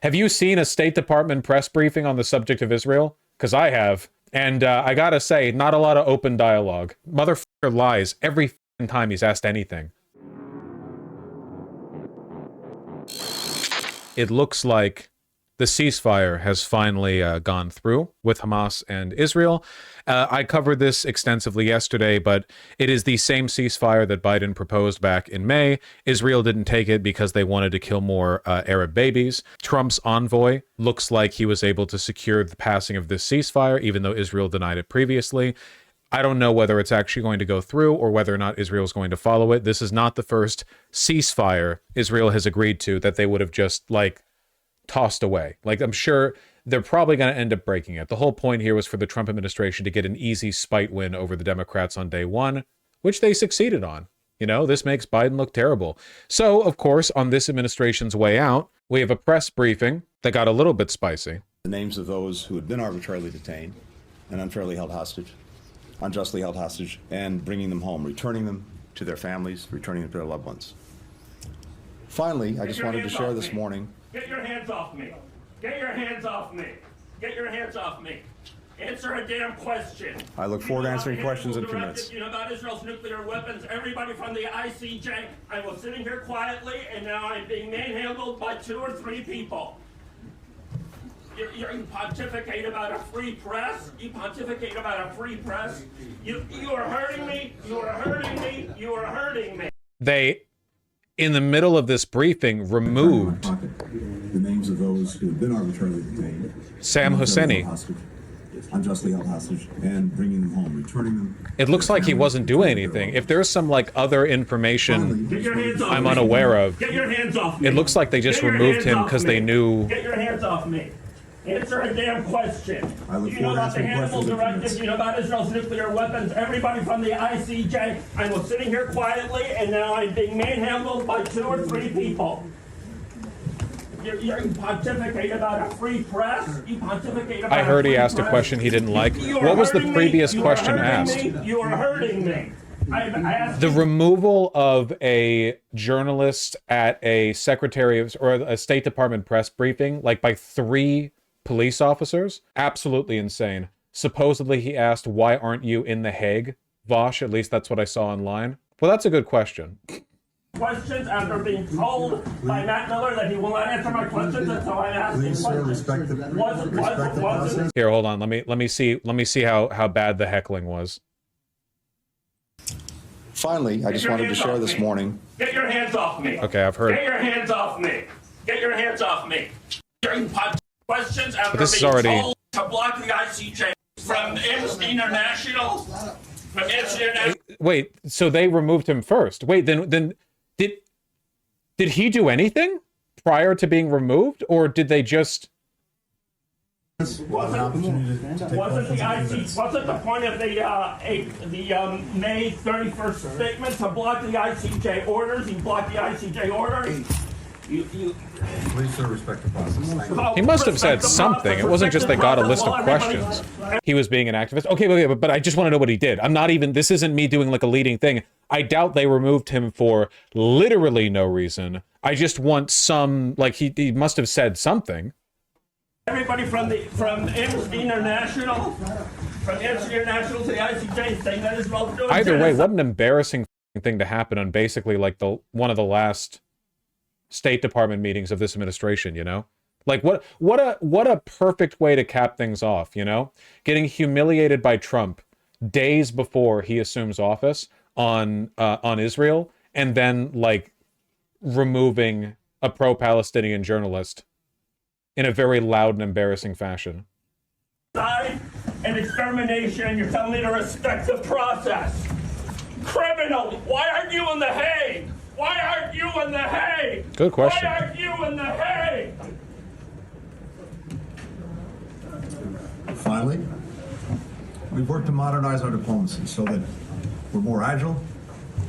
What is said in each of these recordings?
Have you seen a State Department press briefing on the subject of Israel? Because I have. And I gotta say, not a lot of open dialogue. Motherfucker lies every time he's asked anything. It looks like the ceasefire has finally gone through with Hamas and Israel. I covered this extensively yesterday, but it is the same ceasefire that Biden proposed back in May. Israel didn't take it because they wanted to kill more Arab babies. Trump's envoy looks like he was able to secure the passing of this ceasefire, even though Israel denied it previously. I don't know whether it's actually going to go through or whether or not Israel is going to follow it. This is not the first ceasefire Israel has agreed to that they would have just, like, tossed away. Like, I'm sure they're probably going to end up breaking it. The whole point here was for the Trump administration to get an easy spite win over the Democrats on day one, which they succeeded on. You know, this makes Biden look terrible. So, of course, on this administration's way out, we have a press briefing that got a little bit spicy. The names of those who had been arbitrarily detained and unfairly held hostage, unjustly held hostage, and bringing them home, returning them to their families, returning them to their loved ones. Finally, I just wanted to share this morning. Get your hands off me. Get your hands off me. Get your hands off me. Answer a damn question. I look forward to answering questions in a few minutes. You know about Israel's nuclear weapons. Everybody from the ICJ. I was sitting here quietly, and now I'm being manhandled by 2 or 3 people. You pontificate about a free press. You pontificate about a free press. You are hurting me. You are hurting me. You are hurting me. They, in the middle of this briefing, removed The names of those who have been arbitrarily detained, Sam Husseini. unjustly held hostage, and bringing them home, returning them. It looks like he wasn't doing anything. If there's some, like, other information I'm unaware of, Get your hands off me. it looks like they just removed him because they knew. Get your hands off me. Answer a damn question. I look Do you know forward to about the answering Hannibal questions in a few Directive? minutes. Do you know about Israel's nuclear weapons? Everybody from the ICJ. I was sitting here quietly, and now I'm being manhandled by 2 or 3 people. You pontificate about a free press. You pontificate about I heard a he free asked a press. question he didn't like. You are What was the hurting me. previous You are question hurting asked? me. You are hurting me. I've asked The removal of a journalist at a secretary of, or a State Department press briefing, like by 3 police officers, absolutely insane. Supposedly he asked, "Why aren't you in the Hague, Vosh?" At least that's what I saw online. Well, that's a good question. questions after being told by Matt Miller that he will not answer my questions, and so I'm asking Please, sir, questions. respect the process. Here, hold on. Let me see how bad the heckling was. Finally, I just wanted to share this morning. Get your hands off me. Okay, I've heard. Get your hands off me. Get your hands off me. During questions after But this is being already- told to block the ICJ from Amnesty International. From Amnesty International. Wait, so they removed him first. Wait, then did he do anything prior to being removed, or did they just? Wasn't the point of the May 31st statement to block the ICJ orders? You blocked the ICJ orders. Please, sir, respect the process. He must have said something. It wasn't just they got a list of questions. He was being an activist. Okay, but I just want to know what he did. I'm not even, this isn't me doing like a leading thing. I doubt they removed him for literally no reason. I just want some, like, he must have said something. Everybody from Amnesty International, from Amnesty International to the ICJ saying that Israel's doing Either way, genocide. what an embarrassing thing to happen on basically like one of the last State Department meetings of this administration, you know? Like what a perfect way to cap things off, you know? Getting humiliated by Trump days before he assumes office on Israel, and then like removing a pro-Palestinian journalist in a very loud and embarrassing fashion. And extermination, you're telling me to respect the process. Criminal, why aren't you in the Hague? Why aren't you in the Hague? Good question. Why aren't you in the Hague? Finally, we've worked to modernize our diplomacy so that we're more agile,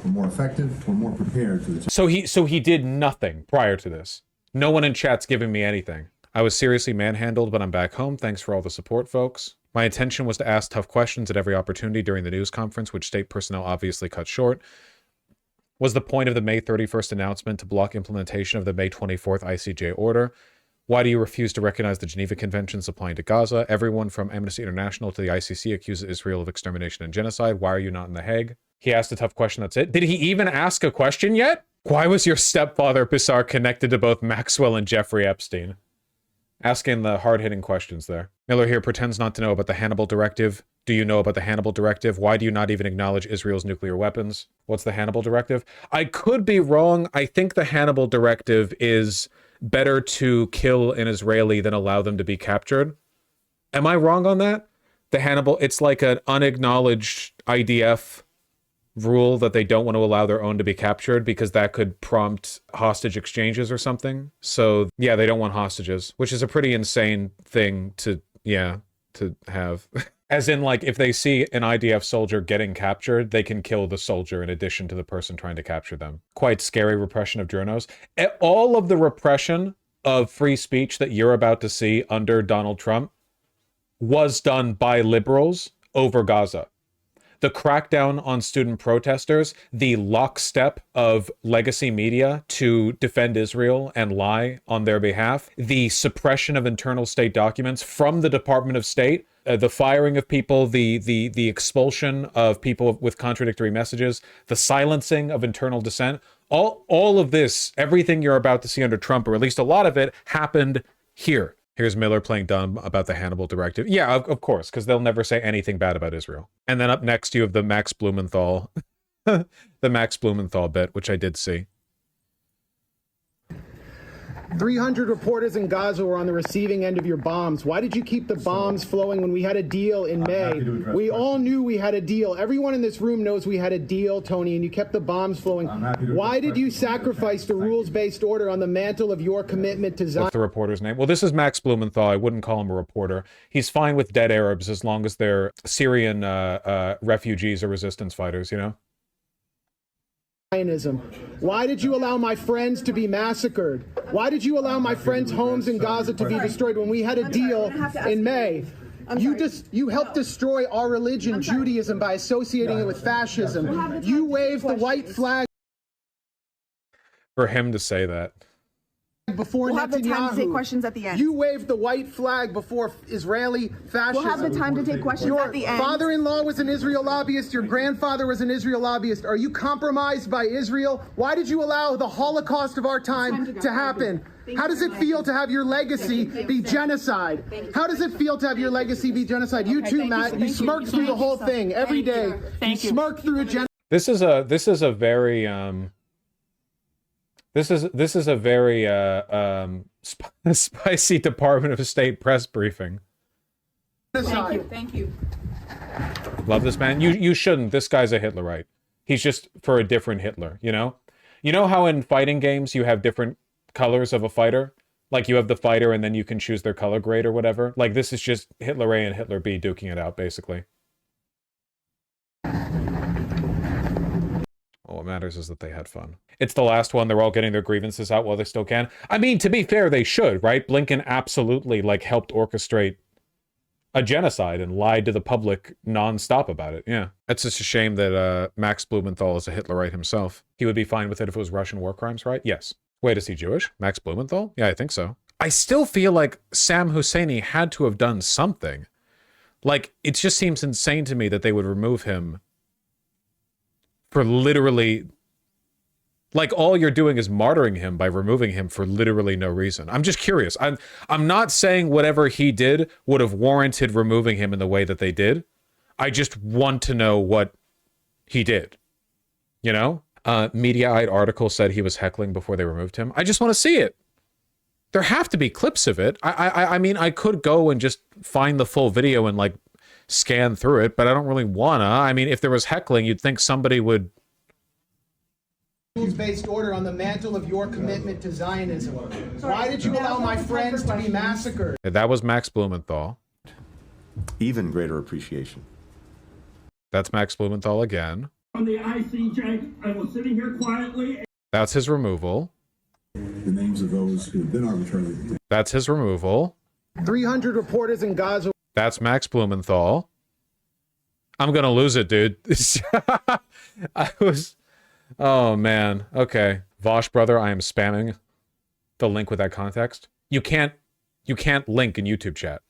we're more effective, we're more prepared for the. So he did nothing prior to this. No one in chat's giving me anything. I was seriously manhandled, but I'm back home. Thanks for all the support, folks. My intention was to ask tough questions at every opportunity during the news conference, which state personnel obviously cut short. Was the point of the May 31st announcement to block implementation of the May 24th ICJ order? Why do you refuse to recognize the Geneva Conventions applying to Gaza? Everyone from Amnesty International to the ICC accuses Israel of extermination and genocide. Why are you not in The Hague? He asked a tough question, that's it. Did he even ask a question yet? Why was your stepfather, Pissar, connected to both Maxwell and Jeffrey Epstein? Asking the hard-hitting questions there. Miller here pretends not to know about the Hannibal Directive. Do you know about the Hannibal Directive? Why do you not even acknowledge Israel's nuclear weapons? What's the Hannibal Directive? I could be wrong. I think the Hannibal Directive is better to kill an Israeli than allow them to be captured. Am I wrong on that? The Hannibal, it's like an unacknowledged IDF rule that they don't want to allow their own to be captured because that could prompt hostage exchanges or something. So yeah, they don't want hostages, which is a pretty insane thing to, yeah, to have. As in, like, if they see an IDF soldier getting captured, they can kill the soldier in addition to the person trying to capture them. Quite scary repression of journos. All of the repression of free speech that you're about to see under Donald Trump was done by liberals over Gaza. The crackdown on student protesters, the lockstep of legacy media to defend Israel and lie on their behalf, the suppression of internal state documents from the Department of State, the firing of people, the expulsion of people with contradictory messages, the silencing of internal dissent, all of this, everything you're about to see under Trump, or at least a lot of it, happened here. Here's Miller playing dumb about the Hannibal Directive. Yeah, of course, because they'll never say anything bad about Israel. And then up next, you have the Max Blumenthal, the Max Blumenthal bit, which I did see. 300 reporters in Gaza were on the receiving end of your bombs. Why did you keep the bombs flowing when we had a deal in May? We all knew we had a deal. Everyone in this room knows we had a deal, Tony, and you kept the bombs flowing. Why did you sacrifice the rules-based order on the mantle of your commitment to Zion? What's the reporter's name? Well, this is Max Blumenthal. I wouldn't call him a reporter. He's fine with dead Arabs as long as they're Syrian refugees or resistance fighters, you know? Why did you allow my friends to be massacred? Why did you allow my friends' homes in Gaza to be destroyed when we had a deal in May? You helped destroy our religion, Judaism, by associating it with fascism. You waved the white flag. For him to say that. Before we'll have the time to take questions at the end. You waved the white flag before Israeli fascism. We'll have the time to take questions at the end. Your father-in-law was an Israel lobbyist. Your grandfather was an Israel lobbyist. Are you compromised by Israel? Why did you allow the Holocaust of our time to happen? How does it feel to have your legacy be genocide? How does it feel to have your legacy be genocide? You too, Matt. You smirk through the whole thing every day. You smirk through a genocide. This is a very This is a very spicy Department of State press briefing. Thank you. Love this man. You shouldn't. This guy's a Hitlerite. He's just for a different Hitler, you know? You know how in fighting games you have different colors of a fighter? Like you have the fighter and then you can choose their color grade or whatever? Like this is just Hitler A and Hitler B duking it out, basically. What matters is that they had fun. It's the last one. They're all getting their grievances out while they still can. I mean, to be fair, they should, right? Blinken absolutely, like, helped orchestrate a genocide and lied to the public nonstop about it. Yeah. It's just a shame that Max Blumenthal is a Hitlerite himself. He would be fine with it if it was Russian war crimes, right? Yes. Wait, is he Jewish? Max Blumenthal? Yeah, I think so. I still feel like Sam Husseini had to have done something. Like, it just seems insane to me that they would remove him for literally, like, all you're doing is martyring him by removing him for literally no reason. I'm just curious. I'm not saying whatever he did would have warranted removing him in the way that they did. I just want to know what he did. You know? Mediaite article said he was heckling before they removed him. I just want to see it. There have to be clips of it. I mean, I could go and just find the full video and, like, scan through it, but I don't really wanna. I mean, if there was heckling, you'd think somebody would. Rules-based order on the mantle of your commitment to Zionism. Why did you allow my friends to be massacred? That was Max Blumenthal. Even greater appreciation. That's Max Blumenthal again. From the ICJ, I was sitting here quietly. That's his removal. The names of those who have been arbitrarily detained. That's his removal. 300 reporters in Gaza. That's Max Blumenthal. I'm gonna lose it, dude. Oh man. Okay. Vosh brother, I am spamming the link with that context. You can't link in YouTube chat.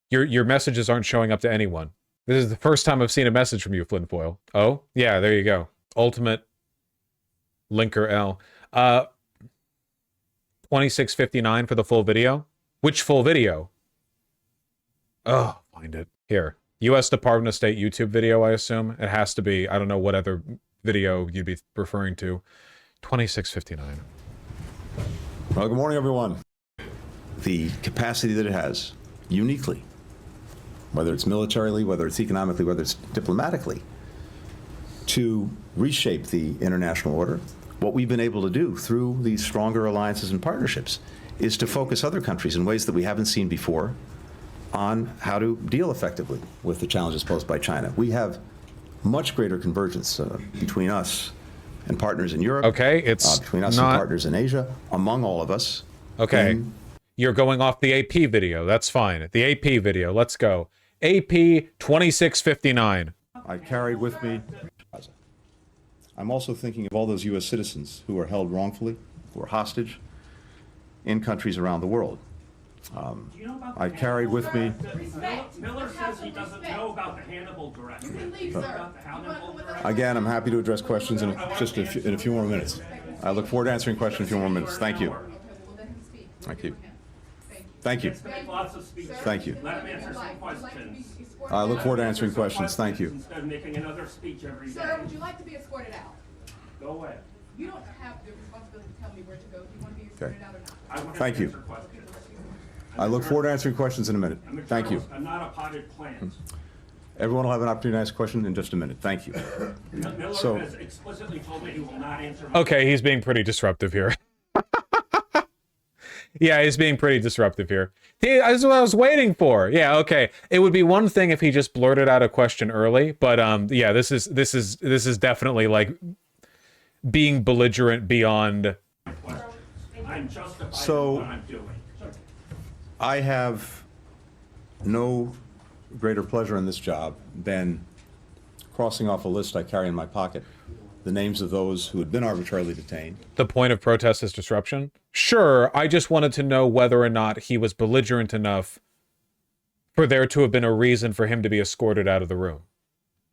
Your messages aren't showing up to anyone. This is the first time I've seen a message from you, Flinfoil. Oh, yeah, there you go. Ultimate linker L. 2659 for the full video. Which full video? Oh, find it. Here. U.S. Department of State YouTube video, I assume. It has to be. I don't know what other video you'd be referring to. 2659. Well, good morning, everyone. The capacity that it has, uniquely, whether it's militarily, whether it's economically, whether it's diplomatically, to reshape the international order. What we've been able to do through these stronger alliances and partnerships is to focus other countries in ways that we haven't seen before on how to deal effectively with the challenges posed by China. We have much greater convergence between us and partners in Europe. Okay, it's between us not... and partners in Asia, among all of us. Okay, you're going off the AP video. That's fine. The AP video. Let's go. AP 2659. I carried with me Gaza. I'm also thinking of all those U.S. citizens who are held wrongfully, who are hostage in countries around the world. I carried with me. Miller says he doesn't know about the Hannibal Directive. Again, I'm happy to address questions in a few more minutes. I look forward to answering questions in a few more minutes. Thank you. Thank you. Thank you. Thank you. Let him answer some questions. I look forward to answering questions. Thank you. Instead of making another speech every day. Sir, would you like to be escorted out? Go away. You don't have the responsibility to tell me where to go. Do you want to be escorted out or not? I want Thank to you. answer questions. I look forward to answering questions in a minute. I'm a Thank you. journalist. I'm not a potted plant. Everyone will have an opportunity to ask a question in just a minute. Thank you. Miller So- has explicitly told me he will not answer my Okay, he's being pretty disruptive here. Yeah, he's being pretty disruptive here. That's what I was waiting for. Yeah, okay. It would be one thing if he just blurted out a question early, but yeah, this is definitely like being belligerent beyond. I'm justified So- in what I'm doing. I have no greater pleasure in this job than crossing off a list I carry in my pocket, the names of those who had been arbitrarily detained. The point of protest is disruption? Sure, I just wanted to know whether or not he was belligerent enough for there to have been a reason for him to be escorted out of the room.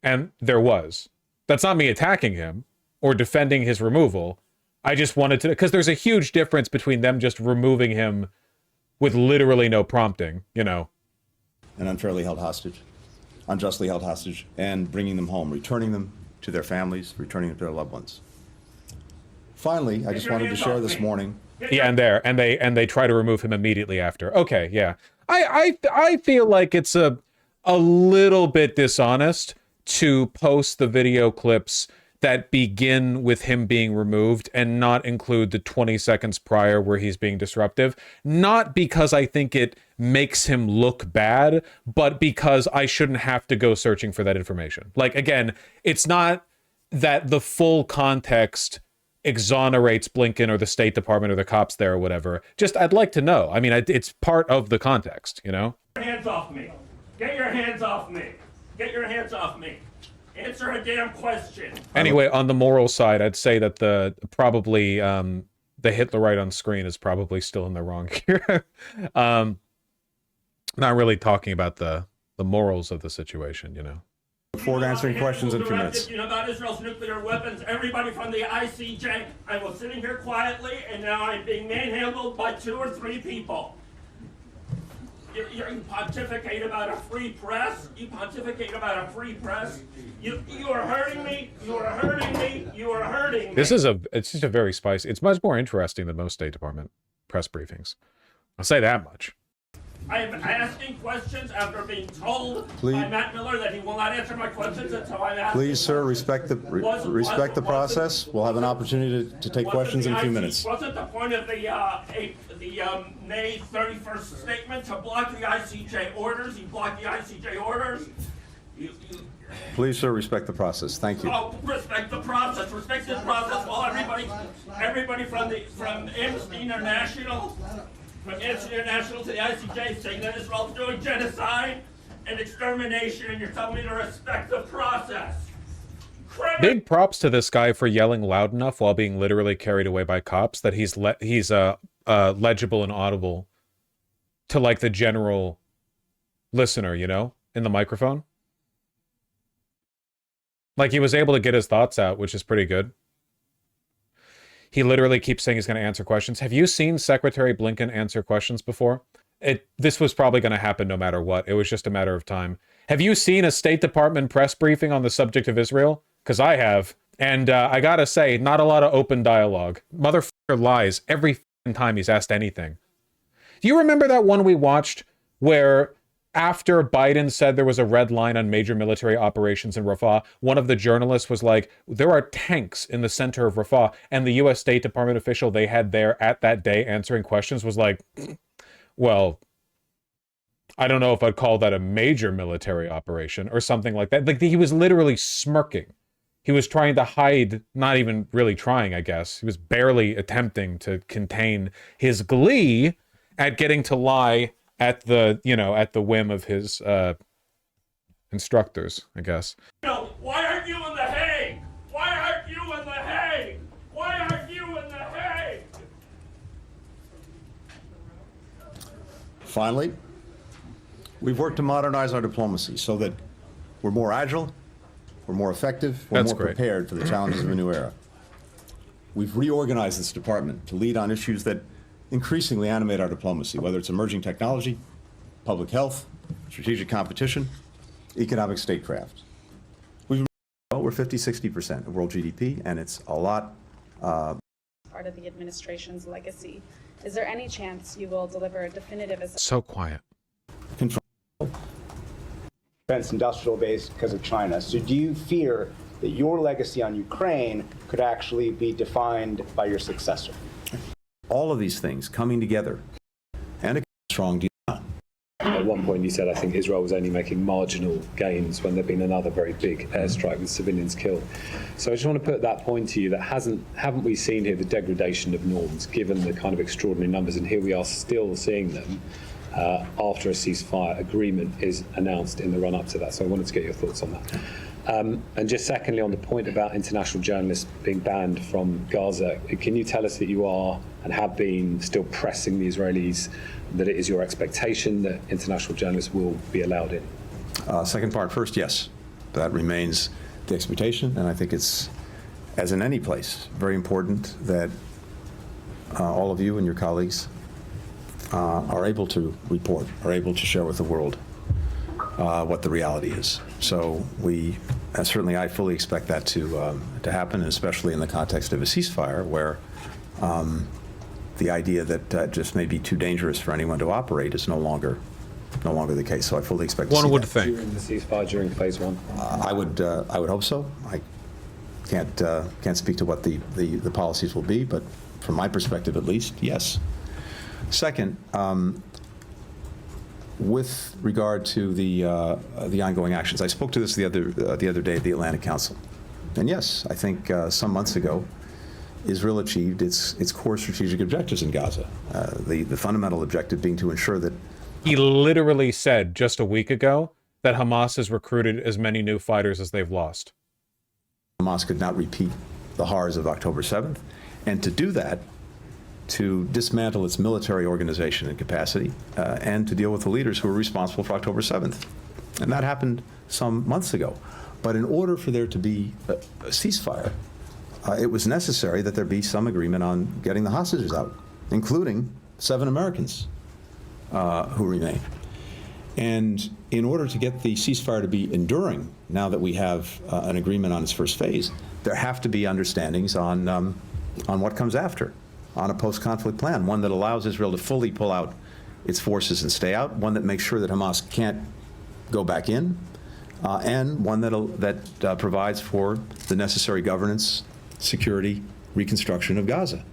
And there was. That's not me attacking him or defending his removal. I just wanted to, because there's a huge difference between them just removing him with literally no prompting, you know. And unfairly held hostage, unjustly held hostage, and bringing them home, returning them to their families, returning them to their loved ones. Finally, I just wanted to share this morning. Yeah, and they try to remove him immediately after. Okay, yeah. I feel like it's a little bit dishonest to post the video clips that begin with him being removed and not include the 20 seconds prior where he's being disruptive. Not because I think it makes him look bad, but because I shouldn't have to go searching for that information. Like, again, it's not that the full context exonerates Blinken or the State Department or the cops there or whatever. Just, I'd like to know. I mean, it's part of the context, you know? Get your hands off me. Get your hands off me. Get your hands off me. Answer a damn question. Anyway, on the moral side, I'd say that the Hitlerite on screen is probably still in the wrong here. Not really talking about the morals of the situation, you know. Look forward to answering questions in a few minutes. You know about Israel's nuclear weapons. Everybody from the ICJ. I was sitting here quietly, and now I'm being manhandled by 2 or 3 people. You pontificate about a free press. You pontificate about a free press. You are hurting me. You are hurting me. You are hurting me. It's just a very spicy. It's much more interesting than most State Department press briefings. I'll say that much. I have been asking questions after being told Please- by Matt Miller that he will not answer my questions until I'm asking. Please, sir, respect the process. We'll have an opportunity to take questions in a few minutes. Wasn't the point of the May 31st statement to block the ICJ orders? You blocked the ICJ orders. Please, sir, respect the process. Thank you. Oh, respect the process. Respect this process. While everybody from Amnesty International. From Amnesty International to the ICJ saying that Israel's doing genocide and extermination, and you're telling me to respect the process. Big props to this guy for yelling loud enough while being literally carried away by cops that he's legible and audible to like the general listener, you know, in the microphone. Like he was able to get his thoughts out, which is pretty good. He literally keeps saying he's going to answer questions. Have you seen Secretary Blinken answer questions before? This was probably going to happen no matter what. It was just a matter of time. Have you seen a State Department press briefing on the subject of Israel? Because I have. And I gotta say, not a lot of open dialogue. Motherfucker lies every time he's asked anything. Do you remember that one we watched where after Biden said there was a red line on major military operations in Rafah, one of the journalists was like, there are tanks in the center of Rafah, and the U.S. State Department official they had there at that day answering questions was like, well, I don't know if I'd call that a major military operation or something like that. Like he was literally smirking. He was trying to hide, not even really trying, I guess. He was barely attempting to contain his glee at getting to lie at the, you know, at the whim of his instructors, I guess. No, why aren't you in the Hague? Why aren't you in the Hague? Why aren't you in the Hague? Finally, we've worked to modernize our diplomacy so that we're more agile, we're more effective, we're That's more great. prepared for the challenges of a new era. We've reorganized this department to lead on issues that increasingly animate our diplomacy, whether it's emerging technology, public health, strategic competition, economic statecraft. We're 50-60% of world GDP, and it's a lot. Part of the administration's legacy. Is there any chance you will deliver a definitive assessment? So quiet. Defense industrial base because of China. So do you fear that your legacy on Ukraine could actually be defined by your successor? All of these things coming together and a strong deal. At one point you said, I think Israel was only making marginal gains when there'd been another very big airstrike with civilians killed. So I just want to put that point to you that haven't we seen here the degradation of norms given the kind of extraordinary numbers, and here we are still seeing them after a ceasefire agreement is announced in the run-up to that. So I wanted to get your thoughts on that. And just secondly, on the point about international journalists being banned from Gaza, can you tell us that you are and have been still pressing the Israelis that it is your expectation that international journalists will be allowed in? Second part first, yes. That remains the expectation, and I think it's, as in any place, very important that all of you and your colleagues are able to report, are able to share with the world what the reality is. So we, certainly I fully expect that to happen, and especially in the context of a ceasefire where the idea that just may be too dangerous for anyone to operate is no longer the case. So I fully expect to see One would that. think. During the ceasefire, during phase one? I would hope so. I can't speak to what the policies will be, but from my perspective at least, yes. Second, with regard to the ongoing actions, I spoke to this the other day at the Atlantic Council, and yes, I think some months ago, Israel achieved its core strategic objectives in Gaza. The fundamental objective being to ensure that He literally said just a week ago that Hamas has recruited as many new fighters as they've lost. Hamas could not repeat the horrors of October 7th, and to do that, to dismantle its military organization and capacity, and to deal with the leaders who were responsible for October 7th. And that happened some months ago. But in order for there to be a ceasefire, it was necessary that there be some agreement on getting the hostages out, including 7 Americans who remain. And in order to get the ceasefire to be enduring, now that we have an agreement on its first phase, there have to be understandings on what comes after, on a post-conflict plan, one that allows Israel to fully pull out its forces and stay out, one that makes sure that Hamas can't go back in, and one that provides for the necessary governance, security, reconstruction of Gaza.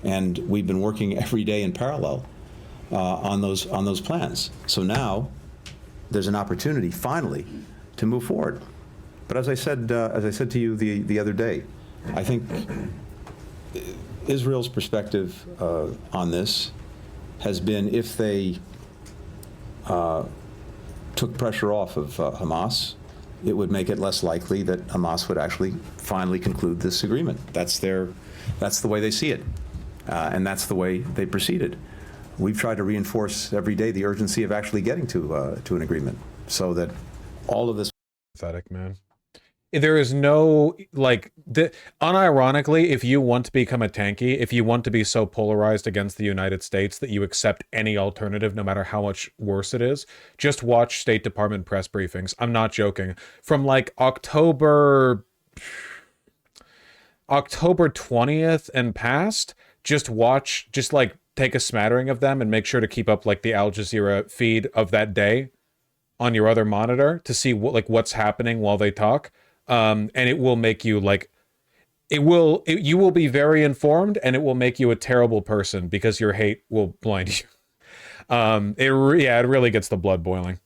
And we've been working every day in parallel on those plans. So now there's an opportunity, finally, to move forward. But as I said to you the other day, I think Israel's perspective on this has been, if they took pressure off of Hamas, it would make it less likely that Hamas would actually finally conclude this agreement. That's the way they see it. And that's the way they proceeded. We've tried to reinforce every day the urgency of actually getting to an agreement so that all of this. Pathetic, man. There is no, like, unironically, if you want to become a tanky, if you want to be so polarized against the United States that you accept any alternative, no matter how much worse it is, just watch State Department press briefings. I'm not joking. From like October 20th and past, just watch, just like take a smattering of them and make sure to keep up like the Al Jazeera feed of that day on your other monitor to see what, like, what's happening while they talk. And it will make you like, you will be very informed, and it will make you a terrible person because your hate will blind you. It really gets the blood boiling.